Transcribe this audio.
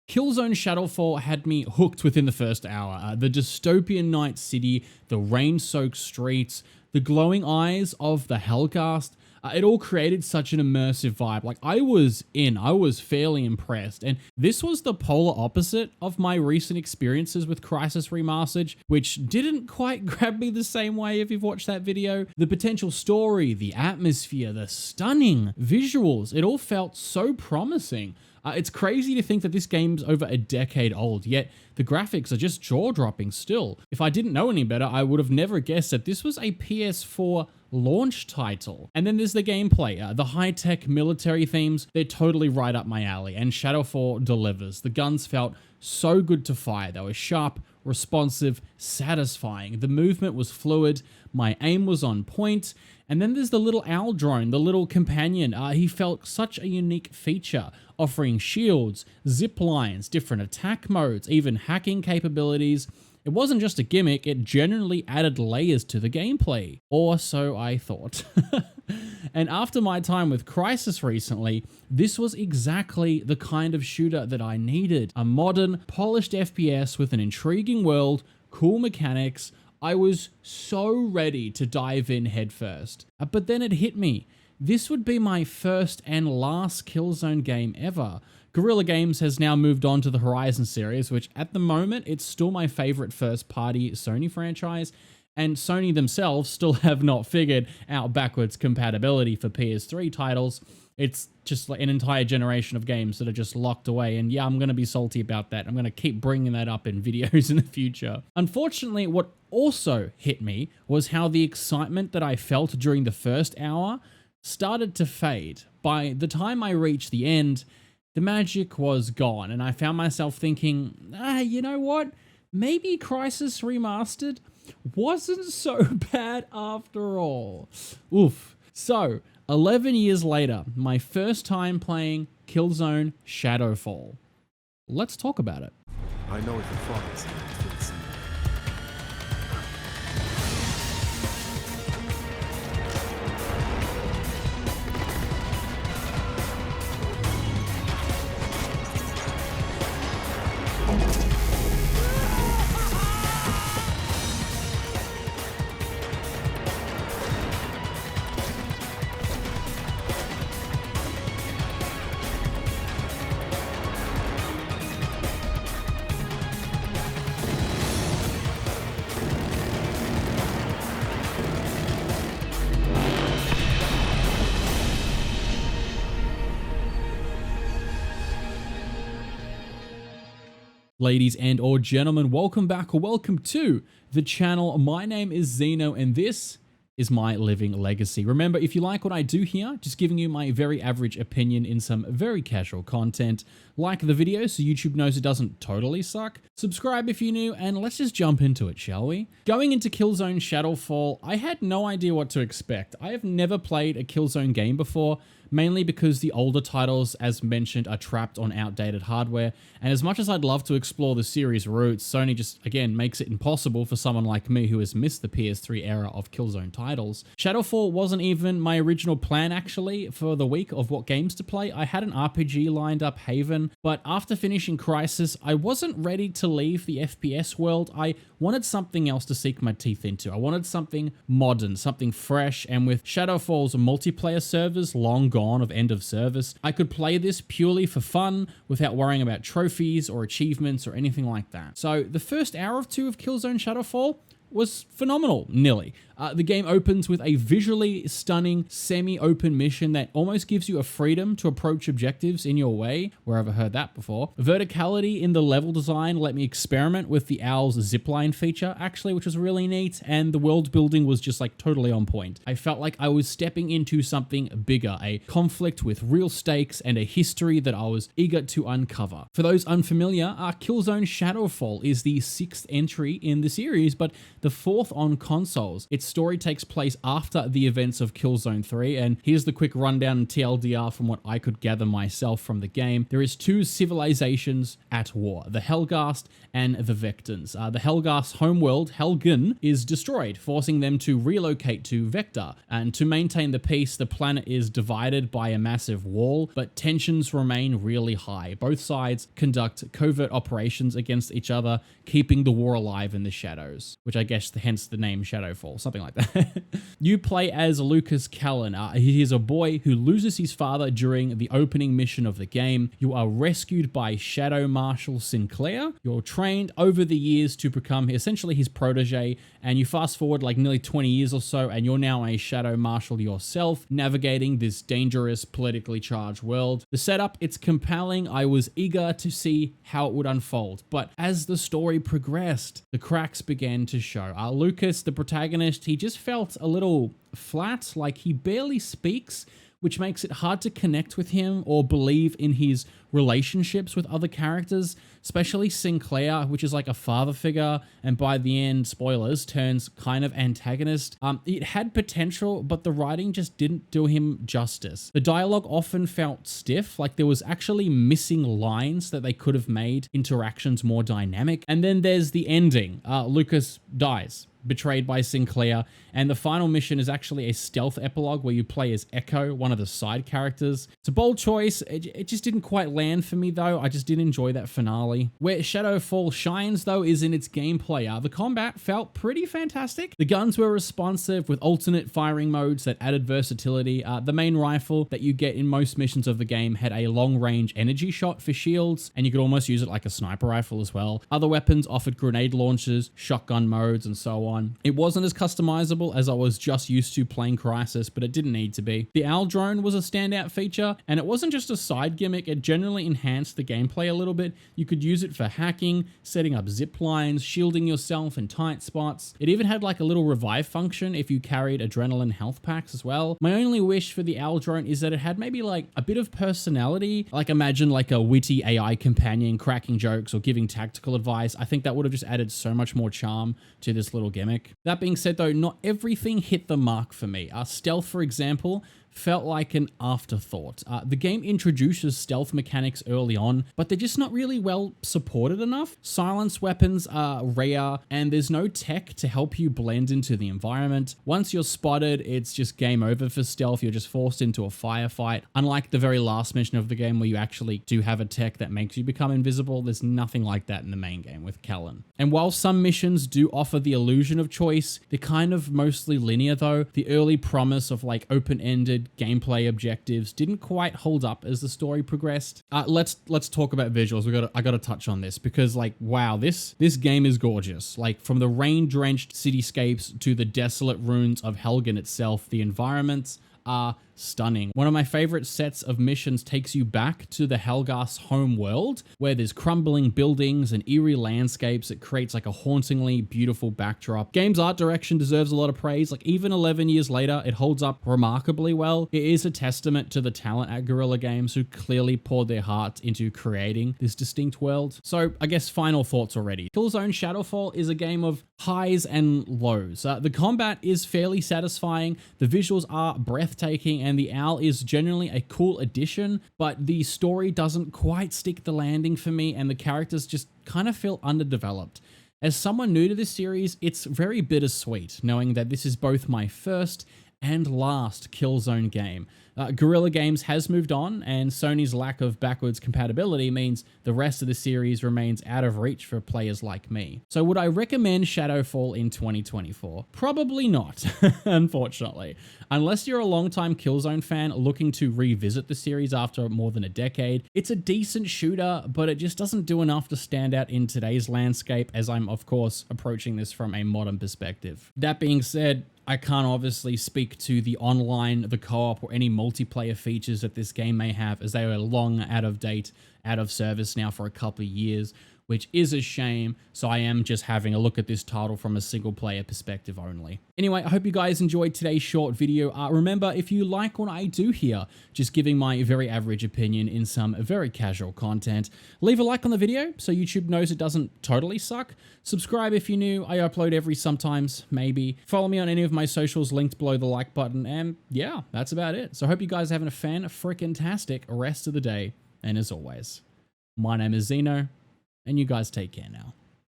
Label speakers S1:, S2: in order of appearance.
S1: Killzone Shadow Fall had me hooked within the first hour. The dystopian night city, the rain-soaked streets, the glowing eyes of the Hellcast, it all created such an immersive vibe. Like, I was fairly impressed. And this was the polar opposite of my recent experiences with Crysis Remastered, which didn't quite grab me the same way if you've watched that video. The potential story, the atmosphere, the stunning visuals, it all felt so promising. It's crazy to think that this game's over a decade old, yet the graphics are just jaw-dropping still. If I didn't know any better, I would have never guessed that this was a PS4 launch title. And then there's the gameplay. The high-tech military themes, they're totally right up my alley, and Shadow Fall delivers. The guns felt so good to fire. They were sharp, responsive, satisfying. The movement was fluid, my aim was on point, and then there's the little owl drone, the little companion. He felt such a unique feature, offering shields, zip lines, different attack modes, even hacking capabilities. It wasn't just a gimmick, it genuinely added layers to the gameplay. Or so I thought. And after my time with Crysis recently, this was exactly the kind of shooter that I needed. A modern, polished FPS with an intriguing world, cool mechanics. I was so ready to dive in headfirst. But then it hit me. This would be my first and last Killzone game ever. Guerrilla Games has now moved on to the Horizon series, which at the moment, it's still my favorite first-party Sony franchise, and Sony themselves still have not figured out backwards compatibility for PS3 titles. It's just like an entire generation of games that are just locked away, and yeah, I'm going to be salty about that. I'm going to keep bringing that up in videos in the future. Unfortunately, what also hit me was how the excitement that I felt during the first hour started to fade. By the time I reached the end, the magic was gone, and I found myself thinking, you know what? Maybe Crysis Remastered wasn't so bad after all. Oof. So, 11 years later, my first time playing Killzone Shadow Fall. Let's talk about it.
S2: I know if the province fits.
S1: Ladies and or gentlemen, welcome back or welcome to the channel. My name is Zeno and this is my living legacy. Remember, if you like what I do here, just giving you my very average opinion in some very casual content, like the video so YouTube knows it doesn't totally suck, subscribe if you're new, and let's just jump into it, shall we? Going into Killzone Shadow Fall, I had no idea what to expect. I have never played a Killzone game before, mainly because the older titles, as mentioned, are trapped on outdated hardware, and as much as I'd love to explore the series' roots, Sony just, again, makes it impossible for someone like me who has missed the PS3 era of Killzone titles. Shadowfall wasn't even my original plan, actually, for the week of what games to play. I had an RPG lined up, Haven, but after finishing Crysis, I wasn't ready to leave the FPS world. I wanted something else to sink my teeth into. I wanted something modern, something fresh, and with Shadowfall's multiplayer servers long gone of end of service, I could play this purely for fun without worrying about trophies or achievements or anything like that. So the first hour or two of Killzone Shadow Fall was phenomenal, nearly. The game opens with a visually stunning semi-open mission that almost gives you a freedom to approach objectives in your way, where I've heard that before. Verticality in the level design let me experiment with the Owl's zipline feature, actually, which was really neat, and the world building was just like totally on point. I felt like I was stepping into something bigger, a conflict with real stakes and a history that I was eager to uncover. For those unfamiliar, Killzone Shadow Fall is the 6th entry in the series, but the 4th on consoles. It's its story takes place after the events of Killzone 3, and here's the quick rundown and TLDR from what I could gather myself from the game. There is two civilizations at war, the Helghast and the Vectans. The Helghast homeworld, Helgen, is destroyed, forcing them to relocate to Vector, and to maintain the peace, the planet is divided by a massive wall, but tensions remain really high. Both sides conduct covert operations against each other, keeping the war alive in the shadows, which I guess hence the name Shadow Fall, something like that. You play as Lucas Callan. He is a boy who loses his father during the opening mission of the game. You are rescued by Shadow Marshal Sinclair. You're trained over the years to become essentially his protege, and you fast forward like nearly 20 years or so, and you're now a Shadow Marshal yourself, navigating this dangerous, politically charged world. The setup, it's compelling. I was eager to see how it would unfold, but as the story progressed, the cracks began to show. Lucas, the protagonist, he just felt a little flat, like he barely speaks, which makes it hard to connect with him or believe in his relationships with other characters, especially Sinclair, which is like a father figure, and by the end, spoilers, turns kind of antagonist. It had potential, but the writing just didn't do him justice. The dialogue often felt stiff, like there was actually missing lines that they could have made interactions more dynamic. And then there's the ending. Lucas dies, betrayed by Sinclair, and the final mission is actually a stealth epilogue where you play as Echo, one of the side characters. It's a bold choice. It just didn't quite land for me though. I just didn't enjoy that finale. Where Shadow Fall shines though is in its gameplay. The combat felt pretty fantastic. The guns were responsive with alternate firing modes that added versatility. The main rifle that you get in most missions of the game had a long range energy shot for shields, and you could almost use it like a sniper rifle as well. Other weapons offered grenade launchers, shotgun modes, and so on. It wasn't as customizable as I was just used to playing Crysis, but it didn't need to be. The owl drone was a standout feature, and it wasn't just a side gimmick, it generally enhanced the gameplay a little bit. You could use it for hacking, setting up zip lines, shielding yourself in tight spots. It even had like a little revive function if you carried adrenaline health packs as well. My only wish for the owl drone is that it had maybe like a bit of personality, like imagine like a witty AI companion cracking jokes or giving tactical advice. I think that would have just added so much more charm to this little gimmick. That being said though, not everything hit the mark for me. Stealth, for example, felt like an afterthought. The game introduces stealth mechanics early on, but they're just not really well supported enough. Silence weapons are rare, and there's no tech to help you blend into the environment. Once you're spotted, it's just game over for stealth. You're just forced into a firefight. Unlike the very last mission of the game where you actually do have a tech that makes you become invisible, there's nothing like that in the main game with Callan. And while some missions do offer the illusion of choice, they're kind of mostly linear though. The early promise of like open-ended gameplay objectives didn't quite hold up as the story progressed. Let's talk about visuals. I gotta touch on this because like wow, this game is gorgeous. Like from the rain-drenched cityscapes to the desolate ruins of Helgen itself, the environments are stunning. One of my favorite sets of missions takes you back to the Helghast home world where there's crumbling buildings and eerie landscapes. It creates like a hauntingly beautiful backdrop. Game's art direction deserves a lot of praise. Like even 11 years later, it holds up remarkably well. It is a testament to the talent at Guerrilla Games who clearly poured their heart into creating this distinct world. So I guess final thoughts already. Killzone Shadow Fall is a game of highs and lows. The combat is fairly satisfying. The visuals are breathtaking, and the owl is generally a cool addition, but the story doesn't quite stick the landing for me, and the characters just kind of feel underdeveloped. As someone new to this series, it's very bittersweet knowing that this is both my first and last Killzone game. Guerrilla Games has moved on, and Sony's lack of backwards compatibility means the rest of the series remains out of reach for players like me. So would I recommend Shadow Fall in 2024? Probably not, unfortunately. Unless you're a longtime Killzone fan looking to revisit the series after more than a decade, it's a decent shooter, but it just doesn't do enough to stand out in today's landscape, as I'm of course approaching this from a modern perspective. That being said, I can't obviously speak to the online, the co-op, or any multiplayer features that this game may have, as they are long out of date, out of service now for a couple of years. which is a shame. So I am just having a look at this title from a single player perspective only. Anyway, I hope you guys enjoyed today's short video. Remember, if you like what I do here, just giving my very average opinion in some very casual content, leave a like on the video so YouTube knows it doesn't totally suck. Subscribe if you're new. I upload every sometimes, maybe. Follow me on any of my socials linked below the like button. And yeah, that's about it. So I hope you guys are having a fan-frickin-tastic rest of the day. And as always, my name is Zeno, and you guys take care now.